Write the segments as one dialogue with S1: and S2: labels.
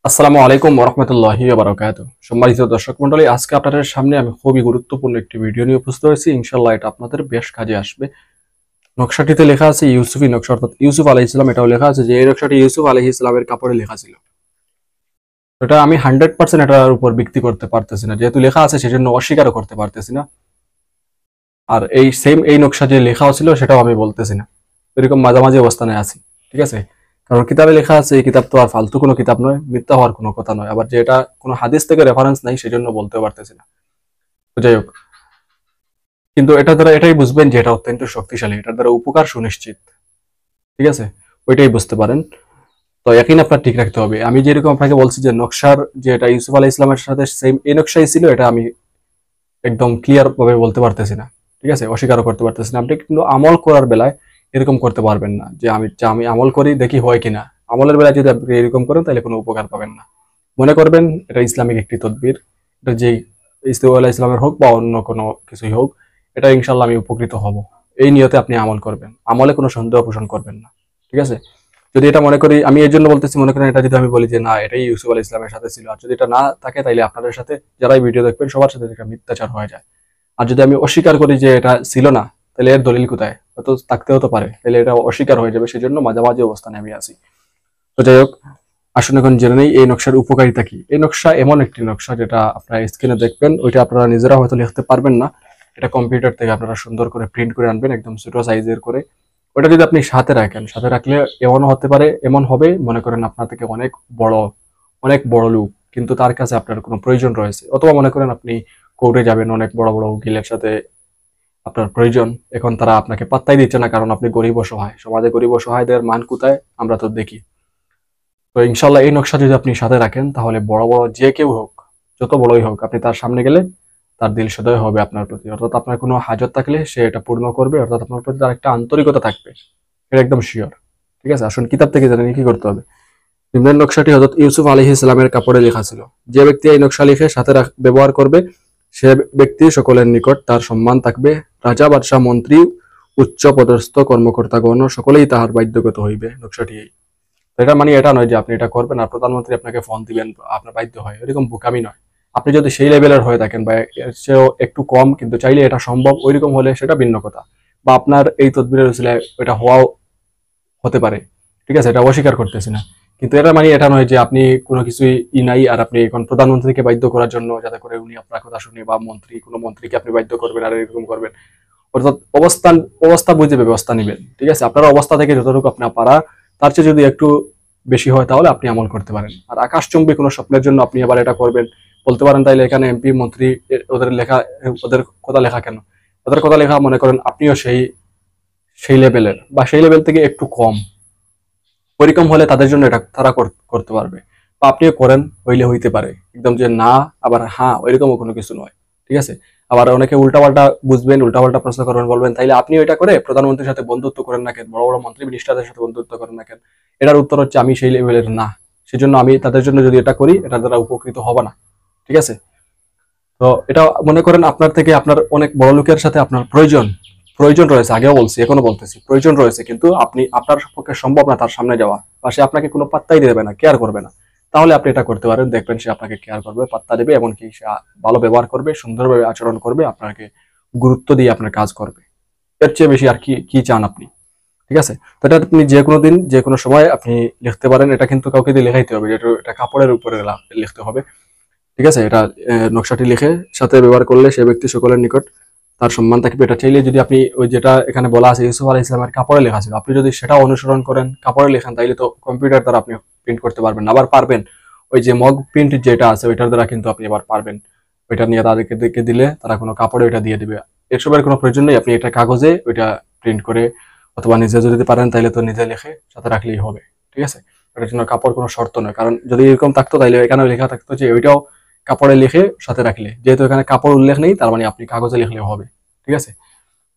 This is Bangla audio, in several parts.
S1: আসসালামু আলাইকুম ওরহমতুল্লাহি ওয়াবারাকাতুহু। সম্মানিত দর্শক মণ্ডলী, আজকে আপনাদের সামনে আমি খুবই গুরুত্বপূর্ণ একটি ভিডিও নিয়ে উপস্থিত হয়েছি। ইনশাআল্লাহ এটা আপনাদের বেশ কাজে আসবে। নকশাটিতে লেখা আছে ইউসুফি নকশা, অর্থাৎ ইউসুফ আলাইহিস সালাম। এটাও লেখা আছে যে এই নকশাটি ইউসুফ আলাইহিস সালামের কাপড়ে লেখা ছিল। এটা আমি 100% এটার উপর ভিত্তি করতে পারতেছি না, যেহেতু লেখা আছে সেজন্য অস্বীকারও করতে পারতেছি না। আর এই নকশা যে লেখাও ছিল সেটাও আমি বলতেছি না। এরকম মাঝামাঝি অবস্থানে আছি, ঠিক আছে। কারণ কিতাবে লেখা আছে, এই কিতাব তো আর ফালতু কোনো কিতাব নয়, মিথ্যা হওয়ার কোনো কথা নয়। আবার যে এটা কোনো হাদিস থেকে রেফারেন্স নাই সেজন্য বলতেও পারতেছি না। তো যাই হোক, কিন্তু এটা দ্বারা এটাই বুঝবেন যে এটা অত্যন্ত শক্তিশালী, এটার দ্বারা উপকার সুনিশ্চিত, ঠিক আছে। ওইটাই বুঝতে পারেন। তো একই আপনার ঠিক রাখতে হবে। আমি যেরকম আপনাকে বলছি যে নকশার যে এটা ইউসুফ আলাইহিস ইসলামের সাথে সেম এই নকশাই ছিল, এটা আমি একদম ক্লিয়ার ভাবে বলতে পারতেছি না, ঠিক আছে, অস্বীকারও করতে পারতেছি না। আপনি কিন্তু আমল করার বেলায় এরকম করতে পারবেন না যে আমি আমল করি দেখি হয় কিনা। আমলের বেলায় যদি আপনি এরকম করেন তাহলে কোনো উপকার পাবেন না। মনে করবেন এটা ইসলামিক একটি তদবির, এটা যে ইসলাম আলাইহিস ইসলামের হোক বা অন্য কোনো কিছুই হোক, এটা ইনশাল্লাহ আমি উপকৃত হব, এই নিয়তে আপনি আমল করবেন। আমলে কোনো সন্দেহ পোষণ করবেন না, ঠিক আছে। যদি এটা মনে করি, আমি এই জন্য বলতেছি, মনে করেন এটা যদি আমি বলি যে না এটাই ইউসুফ আলাইহিস ইসলামের সাথে ছিল, আর যদি এটা না থাকে তাইলে আপনাদের সাথে যারাই ভিডিও দেখবেন সবার সাথে এটা মিথ্যাচার হয়ে যায়। আর যদি আমি অস্বীকার করি যে এটা ছিল না, তাহলে এর দলিল কোথায়? হয়তো থাকতে হতে পারে, তাহলে এটা অস্বীকার হয়ে যাবে। সেজন্য মাঝামাঝি অবস্থানে আমি আছি। তো যাই হোক, আসুন এখন জেনে নেই এই নকশার উপকারিতা কি। এই নকশা এমন একটি নকশা যেটা আপনারা স্ক্রিনে দেখবেন, ওইটা আপনারা নিজেরা হয়তো লিখতে পারবেন না। এটা কম্পিউটার থেকে আপনারা সুন্দর করে প্রিন্ট করে আনবেন, একদম ছোট সাইজের করে। ওটা যদি আপনি সাথে রাখেন, সাথে রাখলে এমনও হতে পারে, এমন হবে মনে করেন আপনার থেকে অনেক বড় লোক, কিন্তু তার কাছে আপনার কোনো প্রয়োজন রয়েছে। অথবা মনে করেন আপনি কোর্টে যাবেন, অনেক বড় বড় উকিলের সাথে আপনার প্রয়োজন, এখন তারা আপনাকে পাত্তাই দিচ্ছে না, কারণ আপনি গরিব অসহায়। সমাজে গরিব অসহায়দের মান কোথায় আমরা তো দেখি। তো ইনশাল্লাহ এই নকশা যদি আপনি সাথে রাখেন, তাহলে বড় বড় যে কেউ হোক, যত বড়ই হোক, আপনি তার সামনে গেলে তার দিল সদয় হবে আপনার প্রতি। অর্থাৎ আপনার কোনো হাজত থাকলে সে এটা পূর্ণ করবে, অর্থাৎ আপনার প্রতি তার একটা আন্তরিকতা থাকবে, এটা একদম শিওর, ঠিক আছে। আসুন কিতাব থেকে জানেন কি করতে হবে। নিম্নের নকশাটি হযরত ইউসুফ আলাইহিস সালামের কাপড়ে লেখা ছিল। যে ব্যক্তি এই নকশা লিখে সাথে ব্যবহার করবে, সে ব্যক্তি সকলের নিকট তার সম্মান থাকবে। রাজা, বাদশাহ, মন্ত্রী, উচ্চ পদস্থ কর্মকর্তাগণ সকলেই তাহার বাধ্যগত হইবে। নকশাটি এই। এটা মানে এটা নয় যে আপনি এটা করবেন আর প্রধানমন্ত্রী আপনাকে ফোন দিবেন আপনার বাধ্য হয়, এরকম বোকামি নয়। আপনি যদি সেই লেভেলের হয়ে থাকেন বা এর চেয়েও একটু কম, কিন্তু চাইলে এটা সম্ভব, ওইরকম হলে সেটা ভিন্ন কথা। বা আপনার এই তদবিরের উসিলায় এটা হওয়াও হতে পারে, ঠিক আছে, এটা অস্বীকার করতেছি না। কিন্তু এটা মানে এটা নয় যে আপনি কোনো কিছুই নাই আর আপনি এখন প্রধানমন্ত্রীকে বাধ্য করার জন্য, যাতে করে উনি আপনার কথা শুনে, বা কোনো মন্ত্রীকে আপনি বাধ্য করবেন আর এরকম করবেন। অর্থাৎ অবস্থা বুঝে ব্যবস্থা নেবেন, ঠিক আছে। আপনার অবস্থা থেকে যতটুকু আপনার পারা, তার চেয়ে যদি একটু বেশি হয় তাহলে আপনি আমল করতে পারেন। আর আকাশচুম্বী কোনো স্বপ্নের জন্য আপনি আবার এটা করবেন বলতে পারেন, তাইলে এখানে এমপি মন্ত্রী ওদের কথা লেখা কেন? ওদের কথা লেখা মনে করেন আপনিও সেই সেই লেভেলের বা সেই লেভেল থেকে একটু কম, ওইরকম হলে তাদের জন্য এটা তারা করতে পারবে। বা আপনিও করেন, হইলে হইতে পারে। একদম যে না আবার হ্যাঁ ওইরকমও কোনো কিছু নয়, ঠিক আছে। আবার অনেকে উল্টাপাল্টা বুঝবেন, উল্টাপাল্টা প্রশ্ন করবেন, বলবেন তাইলে আপনিও এটা করে প্রধানমন্ত্রীর সাথে বন্ধুত্ব করেন না কেন, বড় বড় মন্ত্রী মিনিস্টারদের সাথে বন্ধুত্ব করেন না কেন? এটার উত্তর হচ্ছে আমি সেই লেভেলের না, সেজন্য আমি তাদের জন্য যদি এটা করি এটা দ্বারা উপকৃত হব না, ঠিক আছে। তো এটা মনে করেন আপনার থেকে আপনার অনেক বড় লোকের সাথে আপনার প্রয়োজন প্রয়োজন রয়েছে, আগেও বলছি এখনো বলতেছি, প্রয়োজন রয়েছে, কিন্তু আপনার পক্ষে সম্ভব না তার সামনে যাওয়া, বা সে আপনাকে কোনো পাত্তাই দেবে না, কেয়ার করবে না। তাহলে আপনি এটা করতে পারেন, দেখবেন সে আপনাকে কেয়ার করবে, পাত্তা দেবে, এমনকি সে ভালো ব্যবহার করবে, সুন্দরভাবে আচরণ করবে, আপনাকে গুরুত্ব দিয়ে আপনার কাজ করবে। এর চেয়ে বেশি আর কি কি চান আপনি, ঠিক আছে। তো এটা আপনি যে কোনো দিন যে কোনো সময় আপনি লিখতে পারেন। এটা কিন্তু কাউকে দিয়ে লেখাইতে হবে, এটা কাপড়ের উপরে লিখতে হবে, ঠিক আছে। এটা নকশাটি লিখে সাথে ব্যবহার করলে সে ব্যক্তি সকলের নিকট তার সম্মান থাকবে। এটা চাইলে যদি আপনি ওই যেটা এখানে বলা আছে ইউসুফ আলাইহিস সালামের কাপড়ে লেখা ছিল, আপনি যদি সেটা অনুসরণ করেন, কাপড়ে লেখান, তাইলে তো কম্পিউটার দ্বারা আপনি প্রিন্ট করতে পারবেন না। আবার পারবেন, ওই যে মগ প্রিন্ট যেটা আছে ওইটার দ্বারা কিন্তু আপনি আবার পারবেন। ওইটা নিয়ে তাদেরকে দেখে দিলে তারা কোনো কাপড়ে ওইটা দিয়ে দিবে। এসবের কোনো প্রয়োজন নেই, আপনি এটা কাগজে ওইটা প্রিন্ট করে অথবা নিজে যদি পারেন তাইলে তো নিজে লিখে সাথে রাখলেই হবে, ঠিক আছে। এটার জন্য কাপড় কোনো শর্ত নয়, কারণ যদি এরকম থাকতো তাইলে এখানে লেখা থাকতো যে ওইটাও কাপড়ে লিখে সাথে রাখলে, যেহেতু এখানে কাপড় উল্লেখ নেই তার মানে আপনি কাগজে লিখলেও হবে, ঠিক আছে।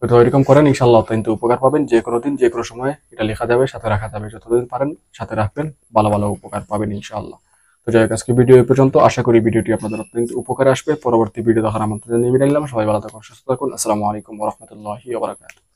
S1: তো এরকম করেন, ইনশাল্লাহ অত্যন্ত উপকার পাবেন। যে কোনো দিন যে কোনো সময় এটা লেখা যাবে, সাথে রাখা যাবে, যতদিন পারেন সাথে রাখবেন, ভালো ভালো উপকার পাবেন ইনশাআল্লাহ। তো যাই হোক, আজকে ভিডিও এই পর্যন্ত। আশা করি ভিডিওটি আপনাদের অত্যন্ত উপকারে আসবে। পরবর্তী ভিডিও দেখার আমন্ত্রণ জানিয়ে বিদায় নিলাম। সবাই ভালো থাকুন, সুস্থ থাকুন। আসসালামু আলাইকুম ওয়া রাহমাতুল্লাহি ওয়া বারাকাতুহু।